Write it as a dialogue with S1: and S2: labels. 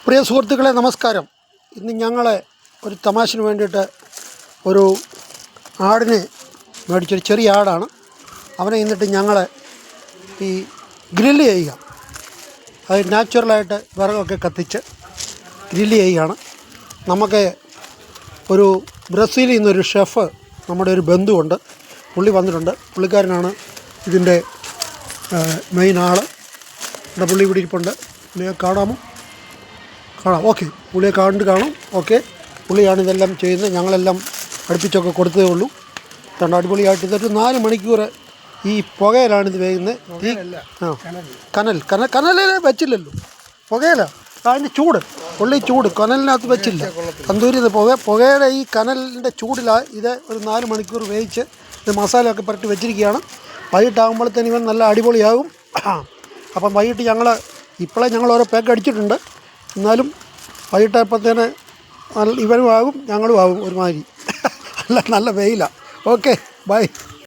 S1: പ്രിയ സുഹൃത്തുക്കളെ നമസ്കാരം. ഇന്ന് ഞങ്ങൾ ഒരു തമാശന് വേണ്ടിയിട്ട് ഒരു ആടിനെ മേടിച്ചൊരു ചെറിയ ആടാണ്. അവനെ എന്നിട്ട് ഞങ്ങൾ ഈ ഗ്രില്ല് ചെയ്യുക. അത് നാച്ചുറലായിട്ട് വിറകൊക്കെ കത്തിച്ച് ഗ്രില്ല് ചെയ്യുകയാണ്. നമുക്ക് ഒരു ബ്രസീലിൽ നിന്നൊരു ഷെഫ് നമ്മുടെ ഒരു ബന്ധുവുണ്ട്, പുള്ളി വന്നിട്ടുണ്ട്. പുള്ളിക്കാരനാണ് ഇതിൻ്റെ മെയിൻ ആൾ. ഇവിടെ പുള്ളി ഇവിടെ ഇരിപ്പുണ്ട്. പുള്ളിയെ കാണാമോ? കാണാം. ഓക്കെ, പുള്ളിയെ കാണും. ഓക്കെ, പുള്ളിയാണ് ഇതെല്ലാം ചെയ്യുന്നത്. ഞങ്ങളെല്ലാം അടുപ്പിച്ചൊക്കെ കൊടുത്തതേ ഉള്ളൂ. അതുകൊണ്ട് അടിപൊളിയായിട്ട് ഇതൊരു 4 മണിക്കൂർ ഈ പുകയിലാണിത് വേകുന്നത്. ഈ കനലിൽ വെച്ചില്ലല്ലോ, പുകയില. അതിൻ്റെ ചൂട്, പുള്ളി ചൂട് കനലിനകത്ത് വെച്ചില്ല. തന്തൂരി പുകയുടെ ഈ കനലിൻ്റെ ചൂടിലാണ് ഇത് ഒരു 4 മണിക്കൂർ വേവിച്ച് ഇത് മസാലയൊക്കെ പുരട്ടി വെച്ചിരിക്കുകയാണ്. വൈകിട്ടാകുമ്പോഴത്തേന് ഇവൻ നല്ല അടിപൊളിയാകും. അപ്പം വൈകിട്ട് ഇപ്പോഴേ ഞങ്ങൾ ഓരോ പേക്ക് അടിച്ചിട്ടുണ്ട്. എന്നാലും വൈകിട്ടപ്പോഴത്തേന് ഇവനും ആകും ഞങ്ങളും ആകും ഒരുമാതിരി. നല്ല വെയിലാണ്. Okay, by.